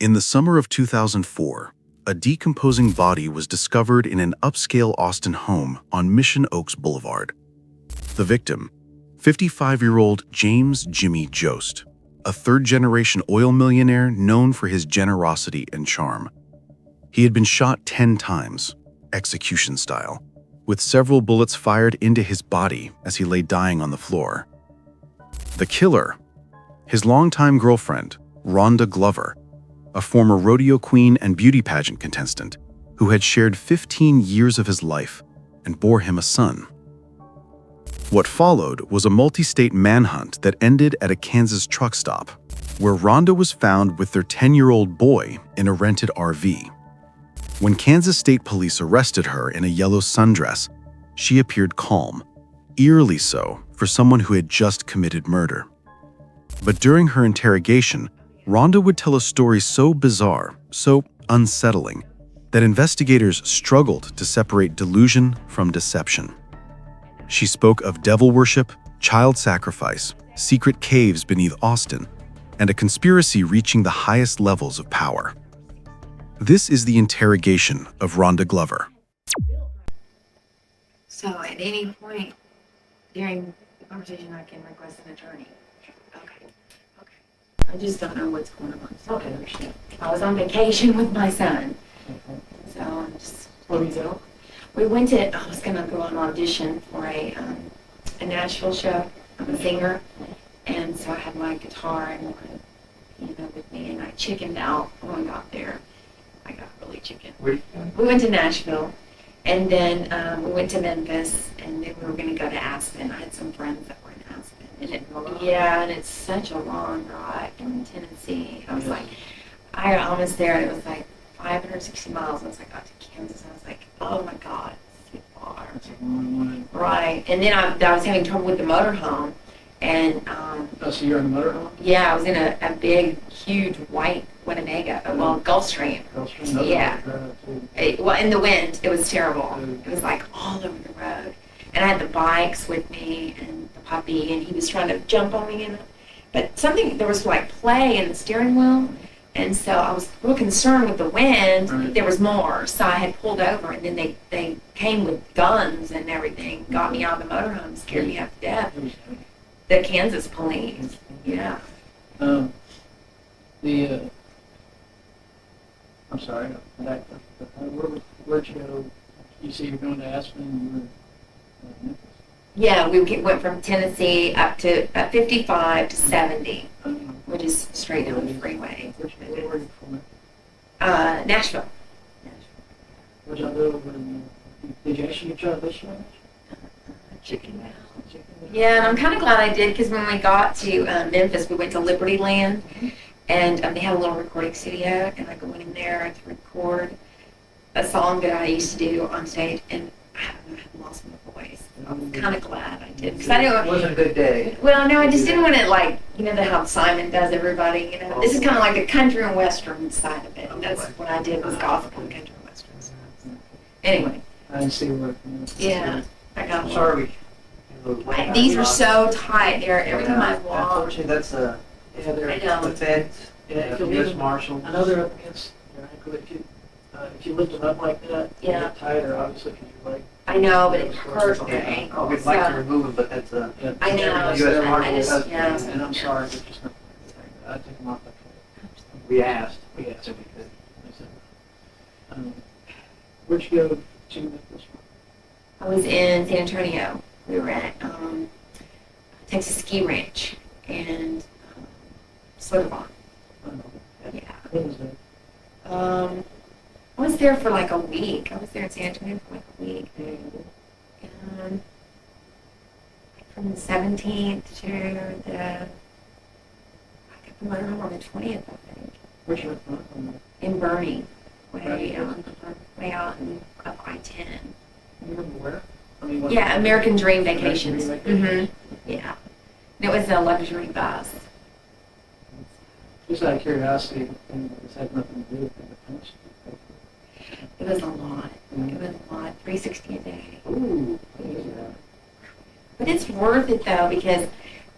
In the summer of 2004, a decomposing body was discovered in an upscale Austin home on Mission Oaks Boulevard. The victim, 55-year-old James Jimmy Joste, a third-generation oil millionaire known for his generosity and charm. He had been shot 10 times, execution style, with several bullets fired into his body as he lay dying on the floor. The killer, his longtime girlfriend, Rhonda Glover, a former rodeo queen and beauty pageant contestant who had shared 15 years of his life and bore him a son. What followed was a multi-state manhunt that ended at a Kansas truck stop, where Rhonda was found with their 10-year-old boy in a rented RV. When Kansas State Police arrested her in a yellow sundress, she appeared calm, eerily so for someone who had just committed murder. But during her interrogation, Rhonda would tell a story so bizarre, so unsettling, that investigators struggled to separate delusion from deception. She spoke of devil worship, child sacrifice, secret caves beneath Austin, and a conspiracy reaching the highest levels of power. This is the interrogation of Rhonda Glover. So at any point during the conversation, I can request an attorney. Okay. I just don't know what's going on. So I understand. I was on vacation with my son. So I'm just... Where did you go? I was going to go on audition for a Nashville show. I'm a singer. And so I had my guitar and with me, and I chickened out when I got there. I got really chicken. We went to Nashville, and then we went to Memphis, and then we were going to go to Aspen. I had some friends that were in Aspen. And it's such a long ride from Tennessee. I was like, I got almost there, and it was like 560 miles. Once I got to Kansas, I was like, oh my God, it's too far. Right. And then I was having trouble with the motorhome. And so you're in the motorhome? Yeah, I was in a big, huge white Winnebago, Gulfstream. Yeah. In the wind, it was terrible. It was like all over the road. And I had the bikes with me and the puppy, and he was trying to jump on me. But there was like play in the steering wheel. And so I was a little concerned with the wind. Right. There was more. So I had pulled over, and then they came with guns and everything, got me out of the motorhome, scared me half to death. The Kansas police, yeah. I'm sorry, where'd you go? You say you're going to Aspen and you were in Memphis? Yeah, we went from Tennessee up to 55 to 70, which is straight down the freeway. Where were you from? Nashville. Where'd y'all go? Did you actually try this one? Chicken Mountain. Yeah, and I'm kind of glad I did, because when we got to Memphis, we went to Liberty Land, and they had a little recording studio, and I go in there to record a song that I used to do on stage, and I had lost my voice. I'm kind of glad I did, because I knew it wasn't a good day. Well, no, I just didn't want to how Simon does everybody. This is kind of like the country and western side of it. And that's what I did, was gospel and country and western. So. Anyway. I see what. Yeah, I got. Sorry. These are so tight. Every time I walk. Unfortunately, that's they're the feds, U.S. Marshal. I know they're up against their ankle. If you lift them up like that, they get tighter, obviously, because you're like. I know, but it hurts their ankle. We'd like to remove them, but that's I know. U.S. Marshal. And I'm sorry, but just I take them off that way. We asked if we could. Where'd you go to Memphis? I was in San Antonio. We were at Texas Ski Ranch and Boulevard. Yeah. What was that? I was there for like a week. I was there in San Antonio for like a week. And from the 17th to the, I got the motorhome on the 20th, I think. Where's your from? In Bernie, way out in up I-10. You remember where? Yeah, American Dream Vacations. Mm-hmm. Yeah. And it was a luxury bus. Just out of curiosity, this had nothing to do with independence. It was a lot. It was a lot. $360 a day. Ooh. But it's worth it though, because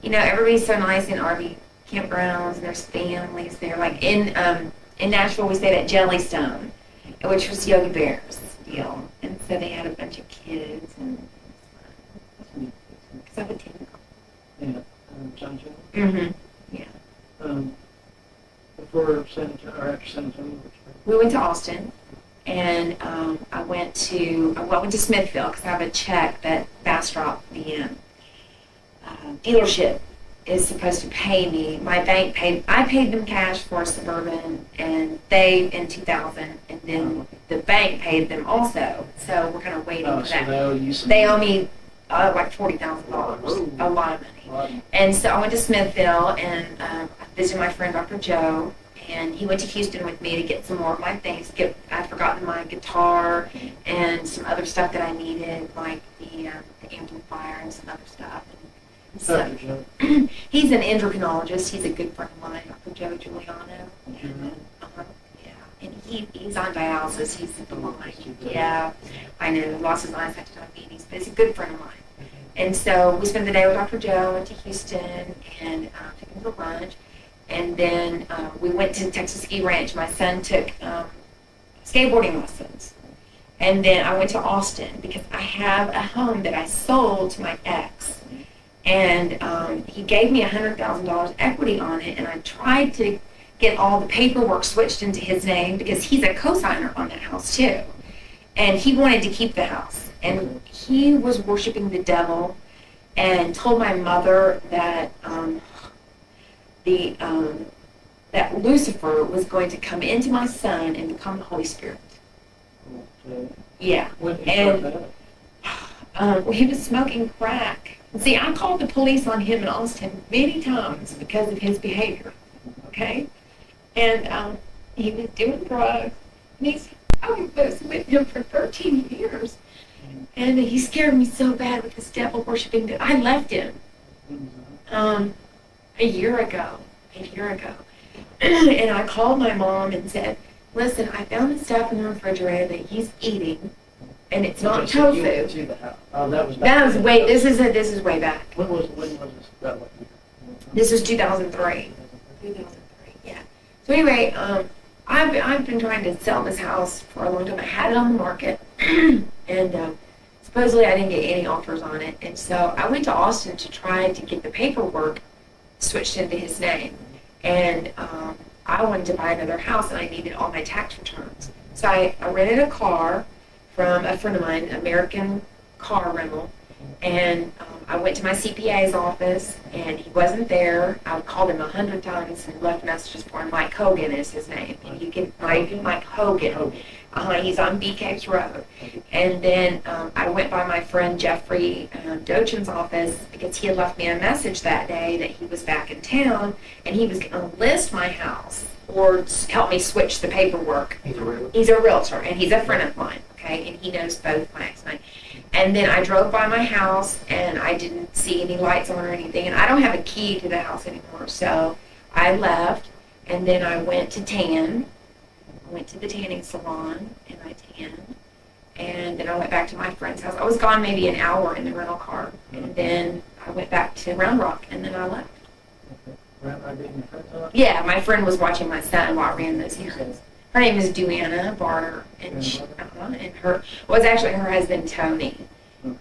everybody's so nice in RV campgrounds, and there's families there. Like in in Nashville we stayed at Jellystone, which was Yogi Bear's deal. And so they had a bunch of kids and That's neat. because I would take them. Yeah, John Jones. Mm-hmm. Yeah. Before San Antonio, or after San Antonio, We went to Austin, and I went to Smithville because I have a check that Bastrop, the dealership, is supposed to pay me. My bank paid. I paid them cash for a Suburban, and they in 2000, and then the bank paid them also. So we're kind of waiting for so that. they owe you some. They owe me like $40,000, a lot of money. And so I went to Smithville and I visited my friend Dr. Joe, and he went to Houston with me to get some more of my things. I'd forgotten my guitar and some other stuff that I needed, like the amplifier and some other stuff. And so, Dr. Joe. he's an endocrinologist. He's a good friend of mine, Dr. Joe Giuliano. And, yeah, and he's on dialysis. He's blind. Yeah, I know. Lost his eyesight to diabetes, but he's a good friend of mine. And so we spent the day with Dr. Joe, went to Houston, and took him for lunch. And then we went to Texas Ski Ranch. My son took skateboarding lessons. And then I went to Austin because I have a home that I sold to my ex. And he gave me $100,000 equity on it, and I tried to get all the paperwork switched into his name because he's a co-signer on that house too. And he wanted to keep the house. And he was worshiping the devil and told my mother that that Lucifer was going to come into my son and become the Holy Spirit. Yeah. And he was smoking crack. See, I called the police on him in Austin many times because of his behavior, okay? And he was doing drugs. And I was with him for 13 years. And he scared me so bad with this devil worshiping. I left him a year ago. And I called my mom and said, listen, I found the stuff in the refrigerator that he's eating, and it's not tofu. This is way back. When was this? That what year? This was 2003. Yeah. So anyway, I've been trying to sell this house for a long time. I had it on the market, and supposedly I didn't get any offers on it. And so I went to Austin to try to get the paperwork switched into his name. And I wanted to buy another house, and I needed all my tax returns. So I rented a car from a friend of mine, American Car Rental, and I went to my CPA's office, and he wasn't there. I called him 100 times and left messages for him. Mike Hogan is his name. And you can Mike Hogan. He's on BK's Road. And then I went by my friend Jeffrey Dochin's office because he had left me a message that day that he was back in town, and he was going to list my house or help me switch the paperwork. He's a realtor, and he's a friend of mine, okay? And he knows both my ex and I. And then I drove by my house, and I didn't see any lights on or anything. And I don't have a key to the house anymore, so I left. And then I went to tan. I went to the tanning salon, and I tanned. And then I went back to my friend's house. I was gone maybe an hour in the rental car. And then I went back to Round Rock, and then I left. Round Rock being your friend's house? Yeah, my friend was watching my son while I ran those errands. Her name is Duanna Barter, and her husband Tony,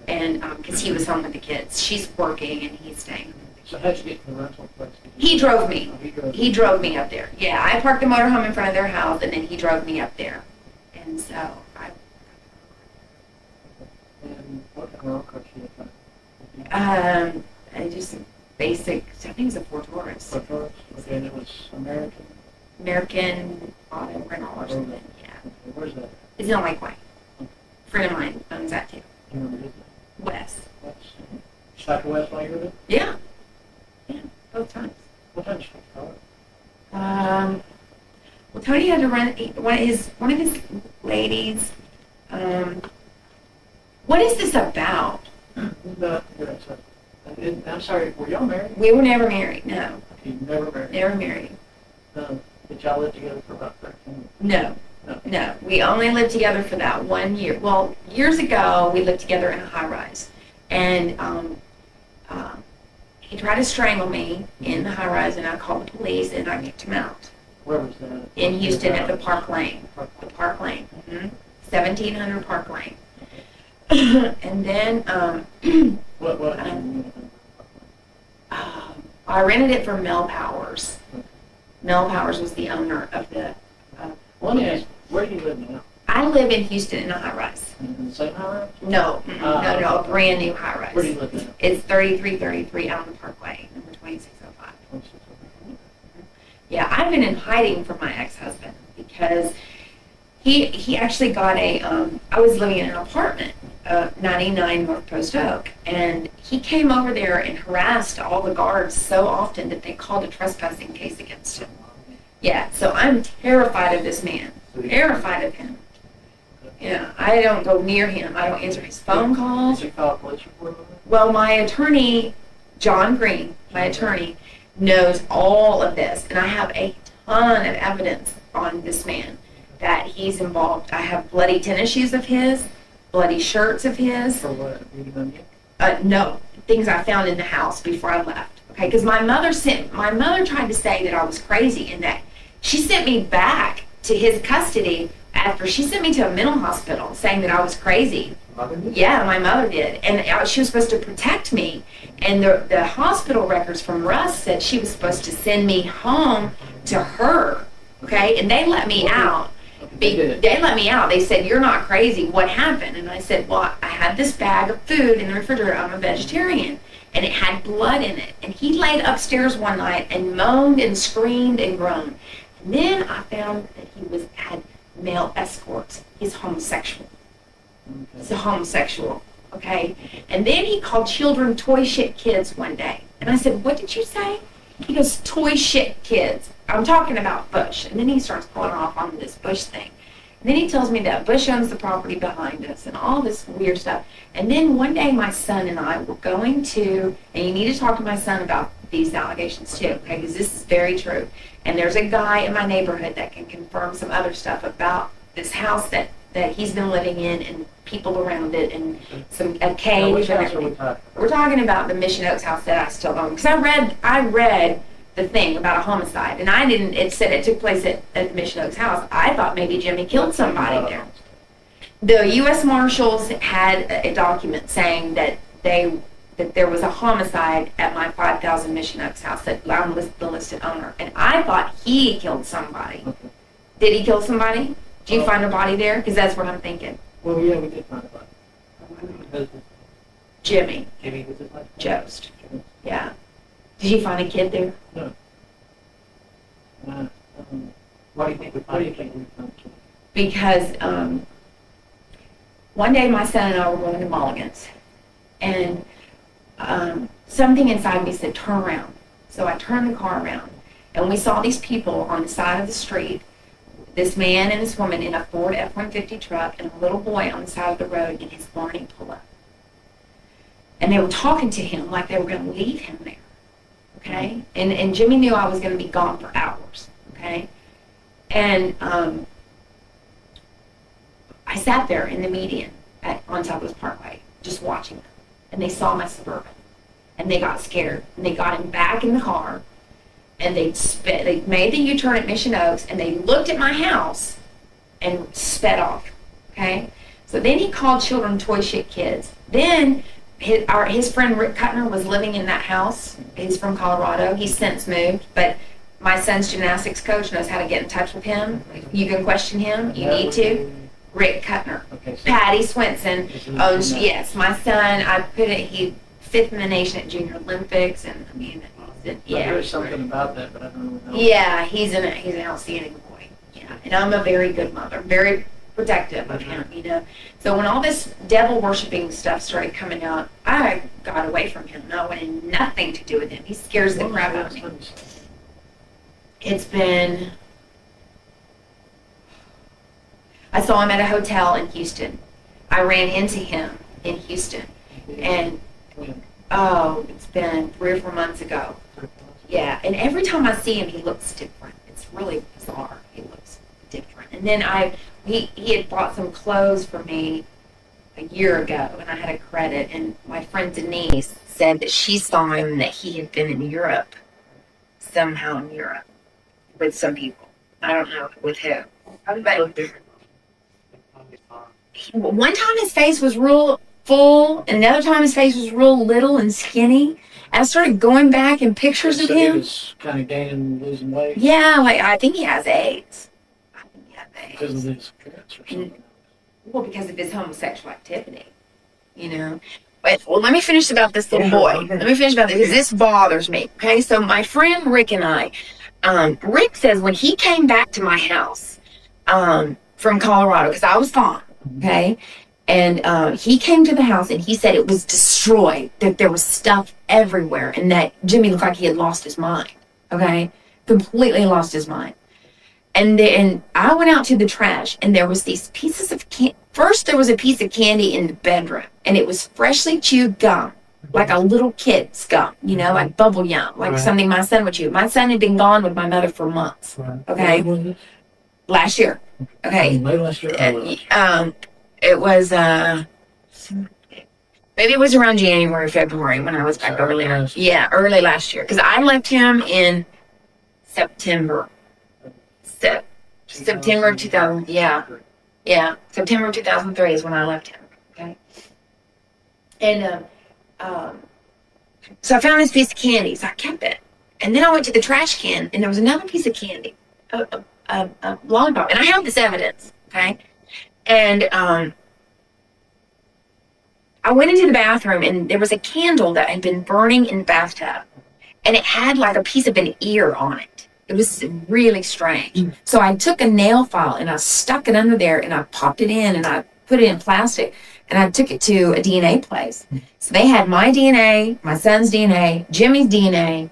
and because he was home with the kids. She's working and he's staying. So how'd you get to the rental place? He drove me. He drove me up there. Yeah, I parked the motorhome in front of their house, and then he drove me up there. And so And what kind of rental car should you have? I just basic. I think it's a Ford Taurus. Ford Taurus? Okay, and it was American? American Auto Rental or something. Yeah. Where's that? It's in Lakeway. A friend of mine owns that too. You remember his name? Wes. Back to West while you were there? Yeah. Yeah, both times. What time did you call it? Well, Tony had to run one of his ladies. What is this about? I'm sorry, were y'all married? We were never married. No, You never married? never married. Did y'all live together for about 13 No. No, we only lived together for that 1 year. Well, years ago, we lived together in a high-rise. And he tried to strangle me in the high-rise, and I called the police, and I kicked him out. Where was that? in Houston at the Park Lane. The Park Lane. 1700 Park Lane. And then What? I rented it from Mel Powers. Mel Powers was the owner of the. Let me ask, where do you live now? I live in Houston in a high rise. In the same high-rise? No, no, a brand new high rise. Where do you live now? It's 3333 Allen Parkway, number 2605. Yeah, I've been in hiding from my ex-husband because he actually got I was living in an apartment, 99 North Post Oak, and he came over there and harassed all the guards so often that they called a trespassing case against him. Yeah, so I'm terrified of this man, terrified of him. Yeah, I don't go near him. I don't answer his phone calls. Did you file a police report on it? Well, my attorney, John Green, my attorney, knows all of this, and I have a ton of evidence on this man that he's involved. I have bloody tennis shoes of his, bloody shirts of his. For what? You done yet? No, things I found in the house before I left. Okay, because my mother tried to say that I was crazy and that she sent me back to his custody after she sent me to a mental hospital saying that I was crazy. Yeah, my mother did. And she was supposed to protect me. And the hospital records from Russ said she was supposed to send me home to her. Okay? And they let me out. They let me out. They said, "You're not crazy. What happened?" And I said, "Well, I had this bag of food in the refrigerator. I'm a vegetarian." And it had blood in it. And he laid upstairs one night and moaned and screamed and groaned. And then I found that he had male escorts. He's homosexual. He's a homosexual, okay? And then he called children toy shit kids one day. And I said, "What did you say?" He goes, "Toy shit kids." I'm talking about Bush. And then he starts going off on this Bush thing. And then he tells me that Bush owns the property behind us and all this weird stuff. And then one day my son and I were going to, and you need to talk to my son about these allegations too, okay, because this is very true. And there's a guy in my neighborhood that can confirm some other stuff about this house that he's been living in and people around it and a cave. Which and house are we everything. talking? We're talking about the Mission Oaks house that I still own. Because I read the thing about a homicide, and it said it took place at the Mission Oaks house. I thought maybe Jimmy killed somebody there. The U.S. Marshals had a document saying that there was a homicide at my 5000 Mission Oaks house, that I'm the listed owner. And I thought he killed somebody. Did he kill somebody? Did you find a body there? Because that's what I'm thinking. Well, yeah, we did find a body. Jimmy Jimmy was it like? Joste. Yeah. Did you find a kid there? No. Why do you think we found a kid? Because one day my son and I were going to Mulligan's, and something inside me said, "Turn around." So I turned the car around, and we saw these people on the side of the street, this man and this woman in a Ford F-150 truck, and a little boy on the side of the road in his Barney pull-up. And they were talking to him like they were going to leave him there. Okay? And Jimmy knew I was going to be gone for hours. Okay? And I sat there in the median on Southwest Parkway just watching them. And they saw my Suburban. And they got scared. And they got him back in the car. And they made the U-turn at Mission Oaks. And they looked at my house and sped off. Okay? So then he called children toy shit kids. Then his friend Rick Kuttner was living in that house. He's from Colorado. He's since moved, but my son's gymnastics coach knows how to get in touch with him. You can question him. You need to. Rick Kuttner. Okay, so Patty Swenson owns. Yes, my son. I put it. He 5th in the nation at Junior Olympics, and I mean, yeah. There's something about that, but I don't know. Yeah, he's an outstanding boy. Yeah, and I'm a very good mother. Very protective of him, you know. So when all this devil worshiping stuff started coming out, I got away from him. I wanted nothing to do with him. He scares the crap out of me. It's been. I saw him at a hotel in Houston. I ran into him in Houston, and it's been 3 or 4 months ago. Yeah, and every time I see him, he looks different. It's really bizarre. He looks different. And then he had bought some clothes for me a year ago, and I had a credit, and my friend Denise said that she saw him, that he had been in Europe, somehow in Europe, with some people. I don't know with who. How did But- you look different? One time his face was real full, and another time his face was real little and skinny. I started going back in pictures of So he him. was kind of gaining, losing weight Yeah, like I think he has AIDS. I think he has because AIDS. of his appearance or something. Well, because of his homosexual activity, you know. But well, let me finish about this little boy. Let me finish about this because this bothers me. Okay, so my friend Rick and I, Rick says when he came back to my house, from Colorado, because I was gone. Okay. And he came to the house and he said it was destroyed, that there was stuff everywhere, and that Jimmy looked like he had lost his mind. Okay. Completely lost his mind. And then I went out to the trash and there was these pieces of first there was a piece of candy in the bedroom and it was freshly chewed gum, like a little kid's gum, you know, like bubble yum, like Right. something my son would chew. My son had been gone with my mother for months. Right. Okay. What was it? Last year. Okay. Late last year? Oh, well. It was maybe it was around January, February when I was back So earlier. last- Yeah, early last year. Because I left him in September. September of 2000. Yeah, September of 2003 is when I left him. Okay. And so I found this piece of candy, so I kept it. And then I went to the trash can, and there was another piece of candy, a lollipop, and I have this evidence. Okay. And I went into the bathroom and there was a candle that had been burning in the bathtub. And it had like a piece of an ear on it. It was really strange. So I took a nail file and I stuck it under there and I popped it in and I put it in plastic and I took it to a DNA place. So they had my DNA, my son's DNA, Jimmy's DNA,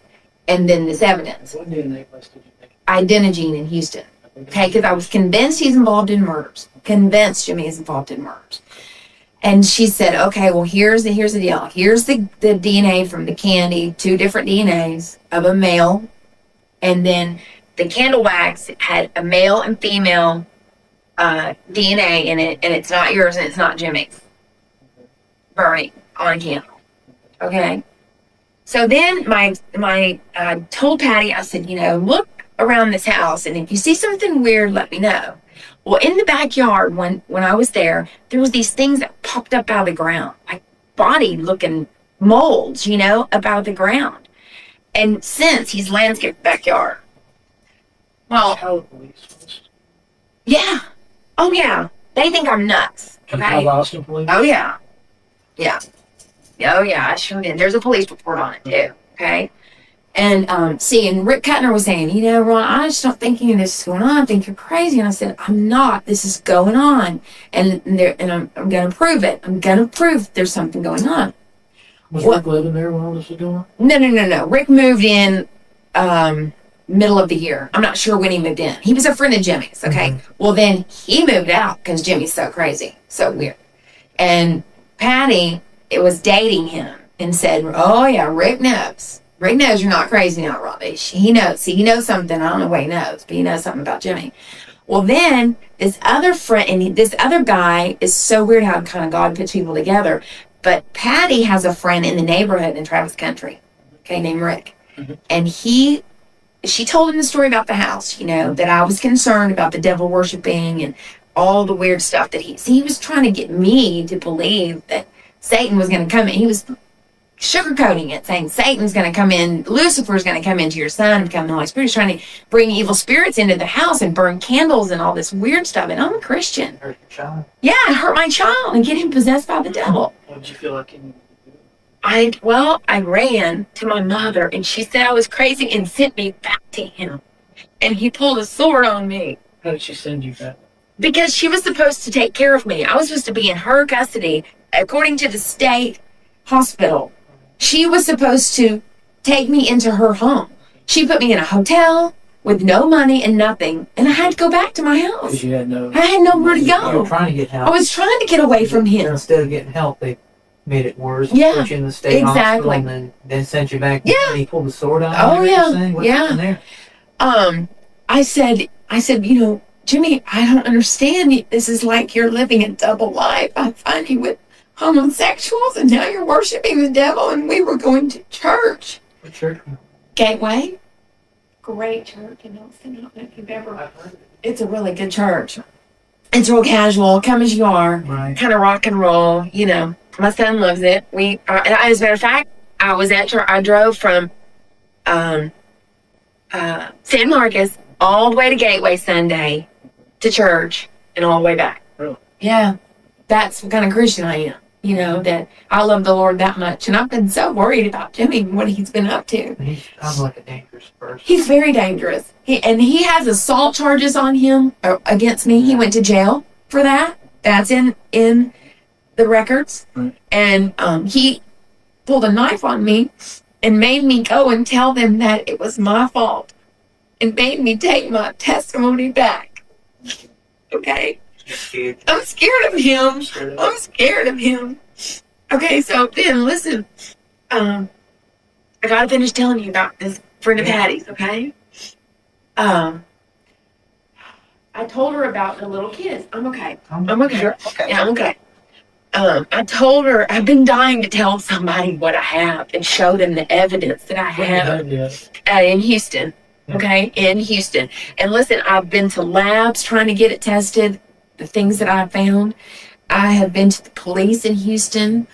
and then this evidence. What DNA place did you take? Identigene in Houston. Okay, because I was convinced he's involved in murders. Convinced Jimmy is involved in murders. And she said, okay, well, here's the deal. Here's the DNA from the candy, 2 different DNAs of a male. And then the candle wax had a male and female DNA in it, and it's not yours and it's not Jimmy's. Burning on a candle. Okay? So then my told Patty, I said, you know, look around this house, and if you see something weird, let me know. Well, in the backyard, when I was there was these things that popped up out of the ground, like body-looking molds, you know, up out of the ground. And since he's landscaped the backyard. Well, How the police was. yeah. Oh, yeah. They think I'm nuts. Did you call Okay? the Austin police? Oh, yeah. Yeah. Oh, yeah, I sure did. There's a police report on it, too. Okay? And and Rick Kuttner was saying, you know, Ron, I just don't think any of this is going on. I think you're crazy. And I said, I'm not. This is going on. And I'm going to prove it. I'm going to prove there's something going on. Was What? Rick living there when all this was going on? No. Rick moved in middle of the year. I'm not sure when he moved in. He was a friend of Jimmy's, okay? Well, then he moved out because Jimmy's so crazy, so weird. And Patty, it was dating him and said, oh, yeah, Rick knows. Rick knows you're not crazy now, Robbie. He knows. See, he knows something. I don't know what he knows, but he knows something about Jimmy. Well, then this other friend and this other guy is so weird how kind of God puts people together. But Patty has a friend in the neighborhood in Travis Country, okay, named Rick. And she told him the story about the house, you know, that I was concerned about the devil worshiping and all the weird stuff that he was trying to get me to believe that Satan was going to come in. He was sugarcoating it, saying Satan's going to come in, Lucifer's going to come into your son, become the Holy Spirit. He's trying to bring evil spirits into the house and burn candles and all this weird stuff. And I'm a Christian. Hurt your child? Yeah, I hurt my child and get him possessed by the devil. What did you feel like you needed to do? I ran to my mother and she said I was crazy and sent me back to him. And he pulled a sword on me How did she send you back? because she was supposed to take care of me. I was supposed to be in her custody according to the state hospital. She was supposed to take me into her home. She put me in a hotel with no money and nothing, and I had to go back to my house. Because you had no... I had nowhere to You were go. trying to get help. I was trying to get away from him. Instead of getting help, they made it worse. Yeah, Put you in the state exactly. hospital and then sent you back. Yeah. And he pulled the sword out. Oh, yeah, What yeah. happened there? I said, you know, Jimmy, I don't understand. This is like you're living a double life. I find you with homosexuals, and now you're worshiping the devil, and we were going to church. What church? Gateway great church in Austin. I don't know if you've ever. I've heard it. It's a really good church. It's real casual, come as you are, Right. kind of rock and roll. You know, my son loves it. As a matter of fact, I was at church. I drove from San Marcos all the way to Gateway Sunday to church and all the way back. Really? Yeah, that's what kind of Christian I am. You know, that I love the Lord that much. And I've been so worried about Jimmy and what he's been up to. He's kind of like a dangerous person. He's very dangerous. He has assault charges on him against me. He went to jail for that. That's in the records. Right. And he pulled a knife on me and made me go and tell them that it was my fault and made me take my testimony back. Okay? You're scared. I'm scared of him. I'm scared of him. Okay, so then listen. I gotta finish telling you about this friend of Hattie's, okay? I told her about the little kids. I'm okay. I'm okay. Sure. Okay. Yeah, I'm okay. I told her I've been dying to tell somebody what I have and show them the evidence that I have in Houston. Okay, in Houston. And listen, I've been to labs trying to get it tested. The things that I found. I have been to the police in Houston.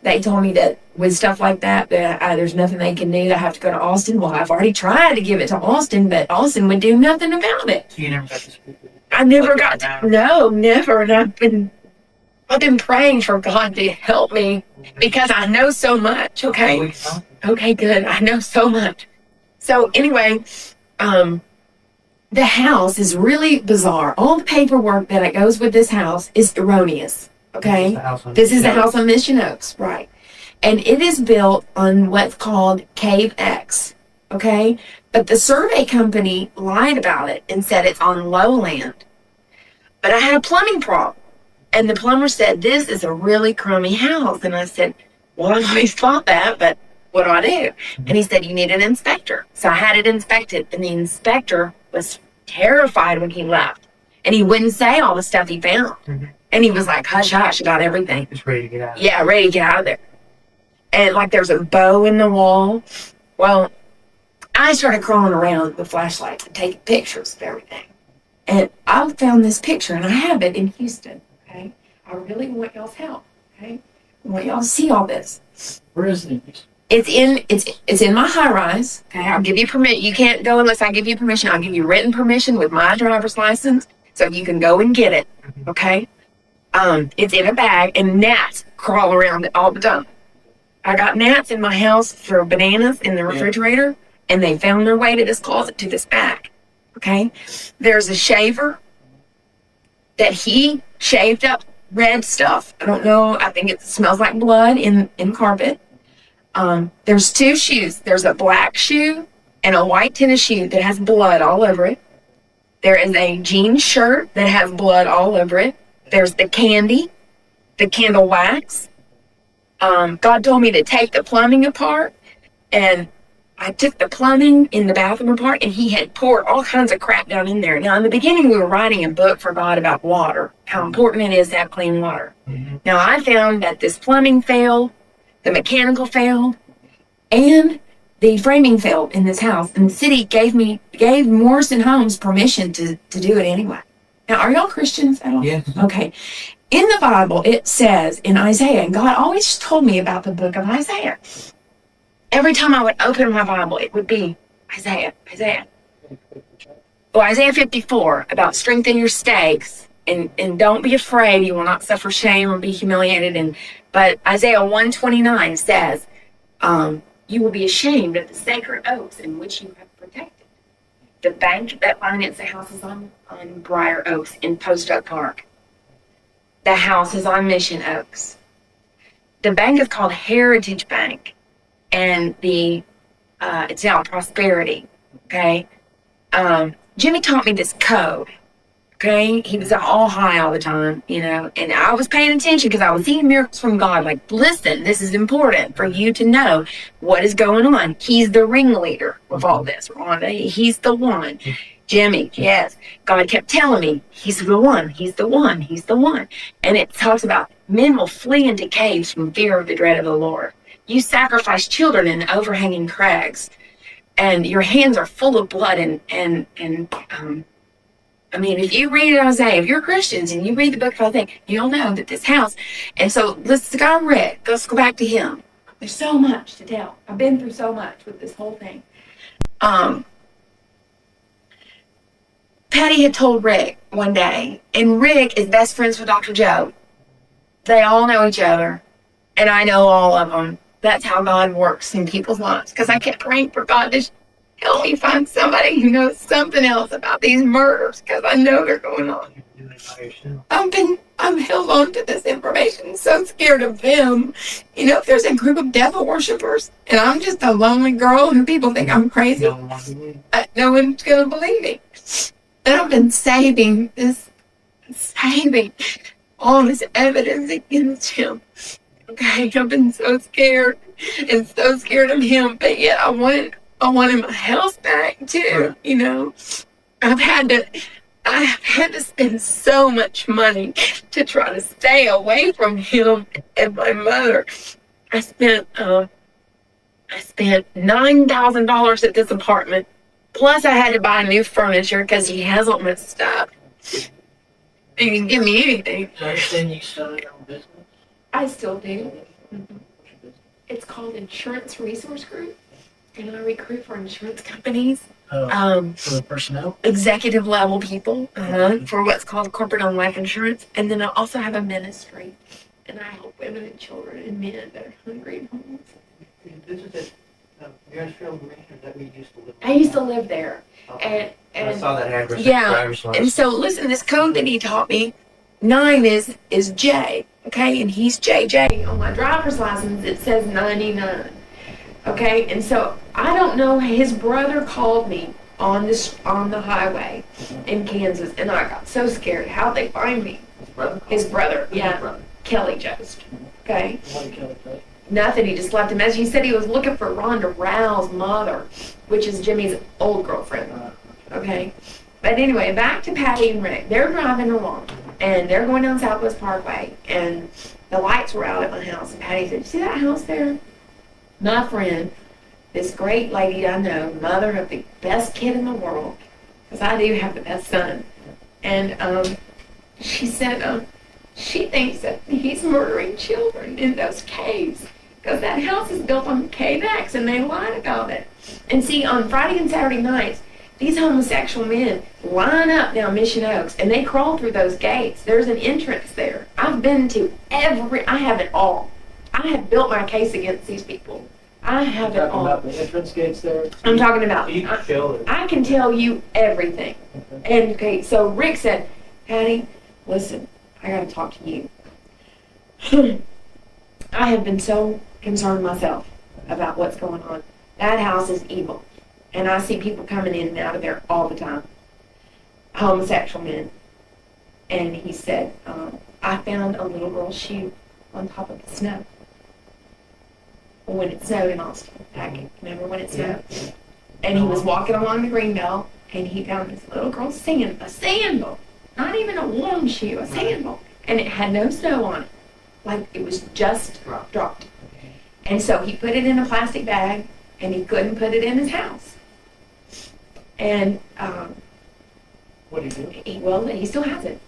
They told me that with stuff like that there's nothing they can do. I have to go to Austin. Well, I've already tried to give it to Austin, but Austin would do nothing about it. You never got to speak with him. I never got to. No, never. And I've been praying for God to help me because I know so much. Okay. Okay, good. I know so much. So anyway, the house is really bizarre. All the paperwork that goes with this house is erroneous. Okay? This is the house on Mission Oaks, right? And it is built on what's called Cave X. Okay? But the survey company lied about it and said it's on lowland. But I had a plumbing problem. And the plumber said, this is a really crummy house. And I said, well, I always thought that, but what do I do? And he said, you need an inspector. So I had it inspected. And the inspector was terrified when he left. And he wouldn't say all the stuff he found. Mm-hmm. And he was like, hush, hush about everything. Just ready to get out. Yeah, ready to get out of there. And like there's a bow in the wall. Well, I started crawling around with flashlights and taking pictures of everything. And I found this picture, and I have it in Houston, okay? I really want y'all's help, okay? I want y'all to see all this. Where is it? It's in my high rise. Okay, I'll give you permission. You can't go unless I give you permission. I'll give you written permission with my driver's license, so you can go and get it. Okay. It's in a bag, and gnats crawl around it all the time. I got gnats in my house for bananas in the refrigerator, and they found their way to this closet to this bag. Okay. There's a shaver that he shaved up red stuff. I don't know. I think it smells like blood in carpet. There's two shoes. There's a black shoe and a white tennis shoe that has blood all over it. There is a jean shirt that has blood all over it. There's the candy, the candle wax. God told me to take the plumbing apart, and I took the plumbing in the bathroom apart, and he had poured all kinds of crap down in there. Now, in the beginning, we were writing a book for God about water, how important it is to have clean water. Mm-hmm. Now, I found that this plumbing failed, the mechanical failed, and the framing failed in this house. And the city gave Morrison Homes permission to do it anyway. Now, are y'all Christians at all? Yes. Okay. In the Bible, it says in Isaiah, and God always told me about the book of Isaiah. Every time I would open my Bible, it would be Isaiah. Well, Isaiah 54, about strengthen your stakes and don't be afraid. You will not suffer shame or be humiliated. But Isaiah 129 says, you will be ashamed of the sacred oaks in which you have protected. The bank that financed the house is on Briar Oaks in Post Oak Park. The house is on Mission Oaks. The bank is called Heritage Bank, and it's now Prosperity. Okay, Jimmy taught me this code. Okay, he was all high all the time, and I was paying attention because I was seeing miracles from God. Like, listen, this is important for you to know what is going on. He's the ringleader of all this, Rhonda. He's the one. Jimmy, yes. God kept telling me, he's the one, he's the one, he's the one. And it talks about men will flee into caves from fear of the dread of the Lord. You sacrifice children in overhanging crags. and your hands are full of blood and I mean, if you read Isaiah, if you're Christians and you read the book of Isaiah, you'll know that this house. And so let's go Rick. Let's go back to him. There's so much to tell. I've been through so much with this whole thing. Patty had told Rick one day, and Rick is best friends with Dr. Joe. They all know each other, and I know all of them. That's how God works in people's lives. Because I kept praying for God to help me find somebody who knows something else about these murders, because I know they're going on. You do it by yourself. I'm held on to this information, so scared of them. You know, if there's a group of devil worshippers, and I'm just a lonely girl who people think I'm crazy, No one wants to believe. no one's going to believe me. And I've been saving all this evidence against him. Okay, I've been so scared and so scared of him, but yet I wanted my house back too. You know, I've had to spend so much money to try to stay away from him and my mother. I spent $9,000 at this apartment. Plus, I had to buy new furniture because he has all my stuff. He can give me anything. So I understand you started your own business? I still do. What's your business? It's called Insurance Resource Group, and I recruit for insurance companies, Oh, for the personnel? executive level people, for what's called corporate-owned life insurance. And then I also have a ministry, and I help women and children and men that are hungry and homeless. This is it. Mansfield Green, or is that where you used to live? I used to live there, Oh. and I saw that address. yeah, Driver's and license. so listen, this code that he taught me, 9 is J, okay, and he's JJ. On my driver's license, it says 99, okay, and so I don't know. His brother called me on the highway in Kansas, and I got so scared. How'd they find me? His brother, yeah, Kelly Joste, okay. What did Kelly say? Nothing. He just left a message. He said he was looking for Rhonda Rowell's mother, which is Jimmy's old girlfriend. Okay. But anyway, back to Patty and Rick. They're driving along, and they're going down Southwest Parkway, and the lights were out at my house. And Patty said, "You see that house there? My friend, this great lady I know, mother of the best kid in the world, because I do have the best son." And she said, she thinks that he's murdering children in those caves, because that house is built on cave X, and they lied about it. And see, on Friday and Saturday nights, these homosexual men line up down Mission Oaks, and they crawl through those gates. There's an entrance there. I've been to I have it all. I have built my case against these people. I have You're it talking all. about the entrance gates there? I'm talking about, So you can show it. I can tell you everything. Okay. And okay, so Rick said, "Patty, listen, I got to talk to you. I have been so concerned myself about what's going on. That house is evil. And I see people coming in and out of there all the time. Homosexual men." And he said, "I found a little girl's shoe on top of the snow. When it snowed in Austin. Remember when it snowed? And he was walking along the green belt, and he found this little girl's a sandal. Not even a warm shoe, a sandal. And it had no snow on it. Like it was just dropped. And so he put it in a plastic bag, and he couldn't put it in his house. And What do you do? he still has it.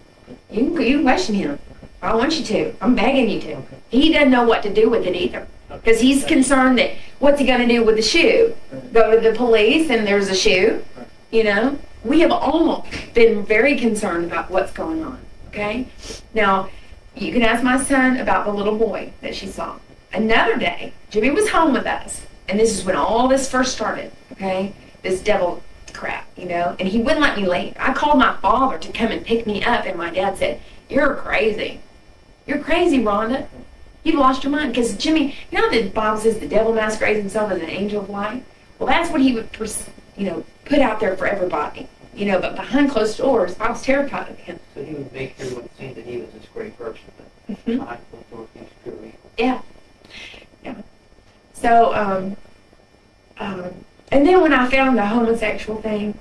You can question him. I want you to. I'm begging you to. He doesn't know what to do with it either. Because he's concerned that what's he going to do with the shoe? Go to the police and there's a shoe? You know? We have all been very concerned about what's going on. Okay? Now, you can ask my son about the little boy that she saw. Another day, Jimmy was home with us. And this is when all this first started. Okay? This devil crap, you know? And he wouldn't let me leave. I called my father to come and pick me up, and my dad said, "You're crazy. You're crazy, Rhonda. You've lost your mind." Because Jimmy, you know the Bible says the devil masquerades himself as an angel of light? Well, that's what he would, put out there for everybody. You know, but behind closed doors, I was terrified of him. So he would make everyone think that he was this great person, but Mhm. behind closed doors he was pure evil. Yeah. So, and then when I found the homosexual thing,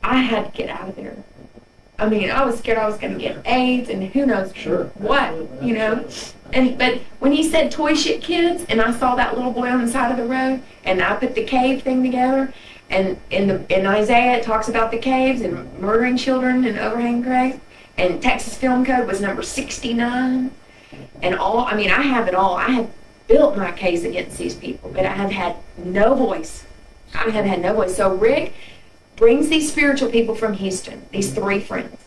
I had to get out of there. I mean, I was scared I was going to get AIDS and who knows Sure. what, Absolutely. you know? Absolutely. But when he said toy shit kids, and I saw that little boy on the side of the road, and I put the cave thing together, and in Isaiah it talks about the caves and murdering children and overhanging graves, and Texas Film Code was number 69, and I have it all. I have built my case against these people, but I have had no voice. I have had no voice. So Rick brings these spiritual people from Houston, these 3 friends,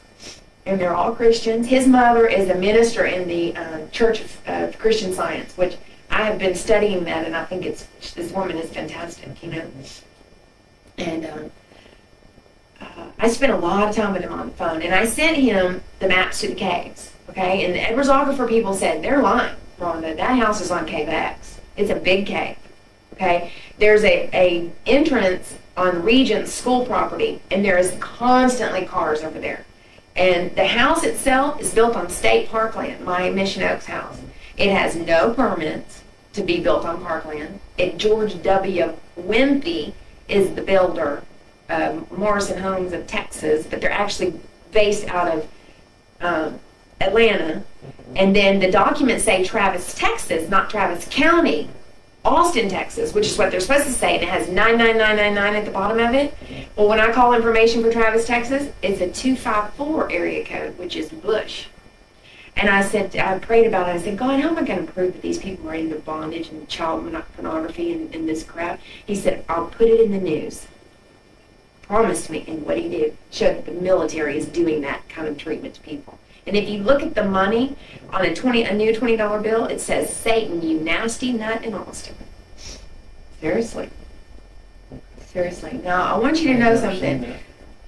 and they're all Christians. His mother is a minister in the Church of Christian Science, which I have been studying that, and I think this woman is fantastic, you know. And I spent a lot of time with him on the phone, and I sent him the maps to the caves, okay? And the Edwardsographer people said, they're lying, Rhonda. That house is on Cave X. It's a big cave, okay? There's a entrance on Regent's school property, and there is constantly cars over there. And the house itself is built on state parkland, my Mission Oaks house. It has no permits to be built on parkland. George W. Wimpy is the builder, Morrison Homes of Texas, but they're actually based out of Atlanta. And then the documents say Travis, Texas, not Travis County, Austin, Texas, which is what they're supposed to say, and it has 99999 at the bottom of it. Well, when I call information for Travis, Texas, it's a 254 area code, which is Bush. And I prayed about it. I said, God, how am I going to prove that these people are into bondage and child pornography and this crap? He said, I'll put it in the news. Promised me. And what he did showed that the military is doing that kind of treatment to people. And if you look at the money on a new $20 bill, it says, Satan, you nasty nut in Austin. Seriously. Seriously. Now, I want you to know something.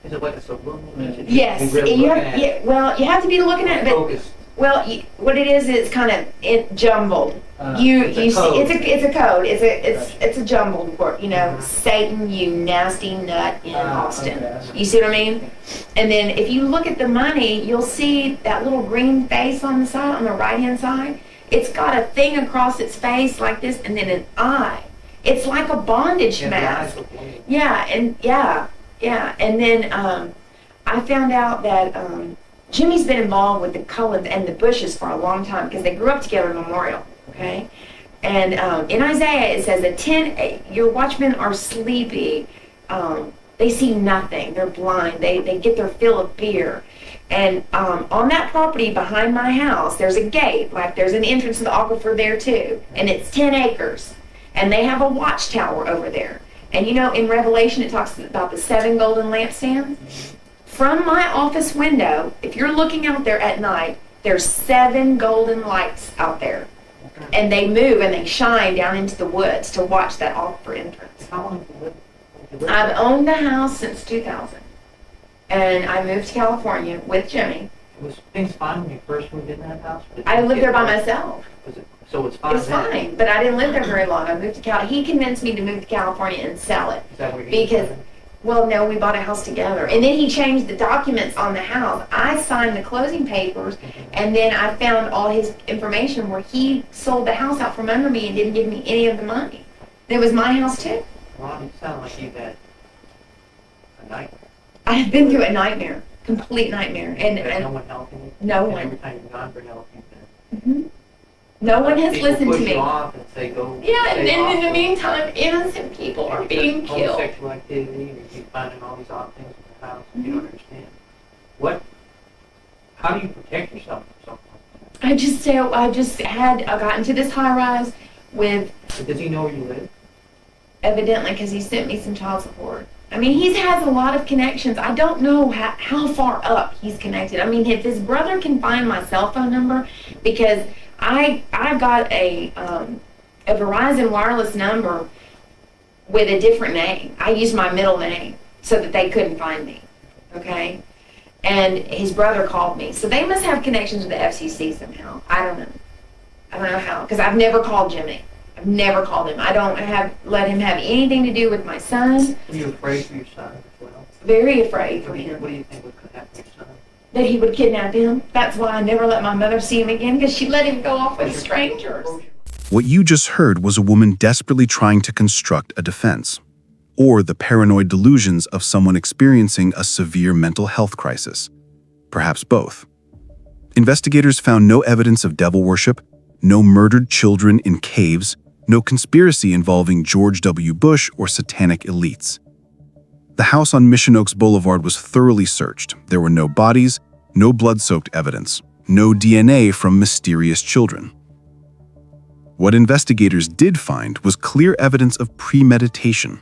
Is it like a subliminal? Yes. You have to be looking at it. But, well, what it is, it's kind of jumbled. It's a code. It's a jumbled word. You know, Satan, you nasty nut in Austin. Okay. You see what I mean? And then if you look at the money, you'll see that little green face on the side, on the right hand side. It's got a thing across its face like this, and then an eye. It's like a bondage mask. Yeah, and then I found out that Jimmy's been involved with the Cullens and the Bushes for a long time because they grew up together in Memorial, okay? And in Isaiah it says that your watchmen are sleepy. They see nothing. They're blind. They get their fill of fear. And on that property behind my house, there's a gate. Like there's an entrance to the aquifer there too. And it's 10 acres. And they have a watchtower over there. And you know, in Revelation it talks about the 7 golden lampstands. From my office window, if you're looking out there at night, there's 7 golden lights out there. And they move and they shine down into the woods to watch that aquifer entrance. How long have you lived? I've owned the house since 2000. And I moved to California with Jimmy. Was things fine when you first moved in that house? I lived there by myself. So it's fine? It's fine, but I didn't live there very long. I moved to California. He convinced me to move to California and sell it. Is that where Because, well, no, we bought a house together. And then he changed the documents on the house. I signed the closing papers, and then I found all his information where he sold the house out from under me and didn't give me any of the money. And it was my house, too. Ron, you sound like you've had a nightmare. I have been through a nightmare, complete nightmare. And no one helping you? No and one. Every time you've gone for help, you've Mhm. been... No one has People listened to push me. you off and say, go Yeah, and stay then in the off. meantime, innocent people are being killed. Homosexual activity, and you keep finding all these odd things in the house, and you don't understand. How do you protect yourself from something like that? I got into this high rise with, Does he know where you live? evidently, because he sent me some child support. I mean, he has a lot of connections. I don't know how far up he's connected. I mean, if his brother can find my cell phone number, because I got a Verizon wireless number with a different name. I used my middle name so that they couldn't find me, okay? And his brother called me. So they must have connections with the FCC somehow. I don't know how, because I've never called Jimmy. I've never called him. I don't let him have anything to do with my son. Are you afraid for your son as well? Very afraid for him. What do you think would happen to your son? That he would kidnap him. That's why I never let my mother see him again, because she let him go off with strangers. What you just heard was a woman desperately trying to construct a defense, or the paranoid delusions of someone experiencing a severe mental health crisis. Perhaps both. Investigators found no evidence of devil worship, no murdered children in caves, no conspiracy involving George W. Bush or satanic elites. The house on Mission Oaks Boulevard was thoroughly searched. There were no bodies, no blood-soaked evidence, no DNA from mysterious children. What investigators did find was clear evidence of premeditation.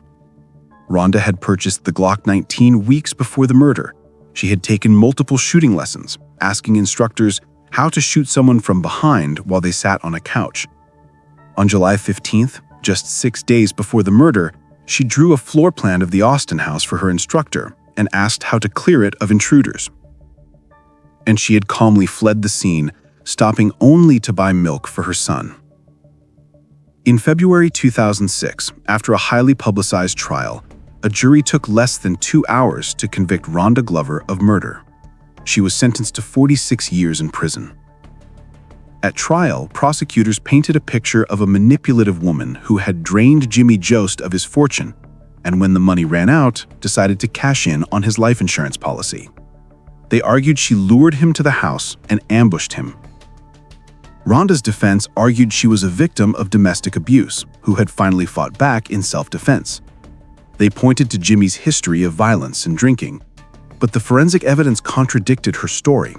Rhonda had purchased the Glock 19 weeks before the murder. She had taken multiple shooting lessons, asking instructors how to shoot someone from behind while they sat on a couch. On July 15th, just 6 days before the murder, she drew a floor plan of the Austin house for her instructor and asked how to clear it of intruders. And she had calmly fled the scene, stopping only to buy milk for her son. In February 2006, after a highly publicized trial, a jury took less than 2 hours to convict Rhonda Glover of murder. She was sentenced to 46 years in prison. At trial, prosecutors painted a picture of a manipulative woman who had drained Jimmy Joste of his fortune, and when the money ran out, decided to cash in on his life insurance policy. They argued she lured him to the house and ambushed him. Rhonda's defense argued she was a victim of domestic abuse, who had finally fought back in self-defense. They pointed to Jimmy's history of violence and drinking, but the forensic evidence contradicted her story.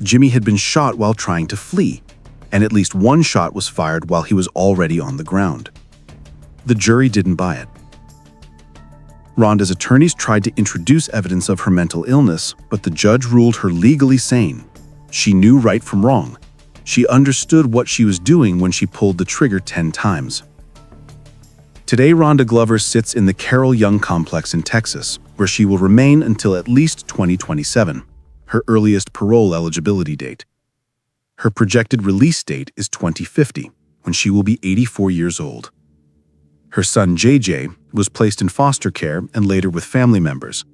Jimmy had been shot while trying to flee, and at least one shot was fired while he was already on the ground. The jury didn't buy it. Rhonda's attorneys tried to introduce evidence of her mental illness, but the judge ruled her legally sane. She knew right from wrong. She understood what she was doing when she pulled the trigger 10 times. Today, Rhonda Glover sits in the Carroll Young Complex in Texas, where she will remain until at least 2027, her earliest parole eligibility date. Her projected release date is 2050, when she will be 84 years old. Her son JJ was placed in foster care and later with family members.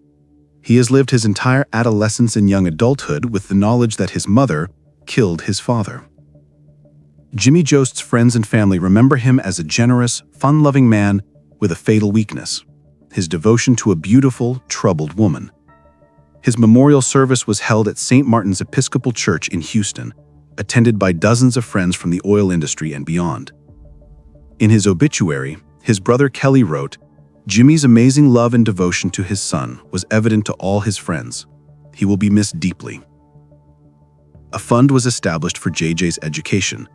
He has lived his entire adolescence and young adulthood with the knowledge that his mother killed his father. Jimmy Joste's friends and family remember him as a generous, fun-loving man with a fatal weakness: his devotion to a beautiful, troubled woman. His memorial service was held at St. Martin's Episcopal Church in Houston, attended by dozens of friends from the oil industry and beyond. In his obituary, his brother Kelly wrote, "Jimmy's amazing love and devotion to his son was evident to all his friends. He will be missed deeply." A fund was established for JJ's education,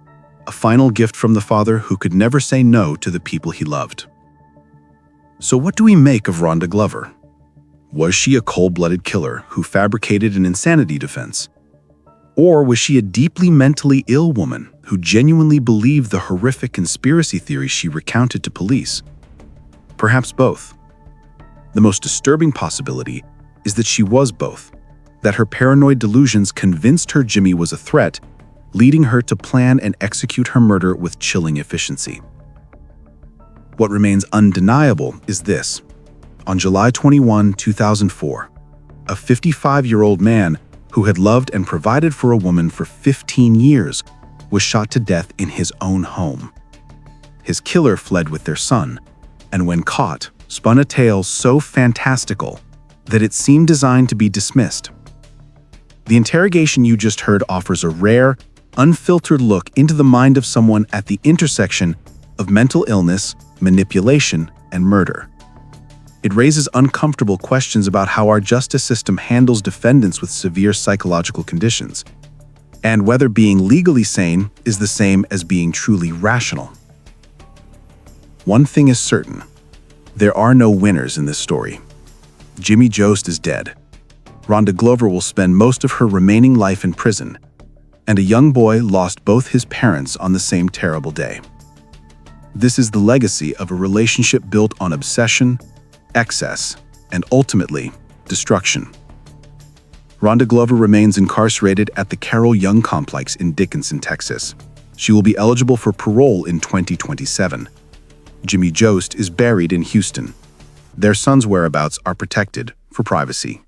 a final gift from the father who could never say no to the people he loved. So what do we make of Rhonda Glover? Was she a cold-blooded killer who fabricated an insanity defense? Or was she a deeply mentally ill woman who genuinely believed the horrific conspiracy theories she recounted to police? Perhaps both. The most disturbing possibility is that she was both, that her paranoid delusions convinced her Jimmy was a threat, leading her to plan and execute her murder with chilling efficiency. What remains undeniable is this. On July 21, 2004, a 55-year-old man who had loved and provided for a woman for 15 years was shot to death in his own home. His killer fled with their son, and when caught, spun a tale so fantastical that it seemed designed to be dismissed. The interrogation you just heard offers a rare, unfiltered look into the mind of someone at the intersection of mental illness, manipulation, and murder. It raises uncomfortable questions about how our justice system handles defendants with severe psychological conditions, and whether being legally sane is the same as being truly rational. One thing is certain: there are no winners in this story. Jimmy Joste is dead. Rhonda Glover will spend most of her remaining life in prison, and a young boy lost both his parents on the same terrible day. This is the legacy of a relationship built on obsession, excess, and ultimately, destruction. Rhonda Glover remains incarcerated at the Carroll Young Complex in Dickinson, Texas. She will be eligible for parole in 2027. Jimmy Joste is buried in Houston. Their son's whereabouts are protected for privacy.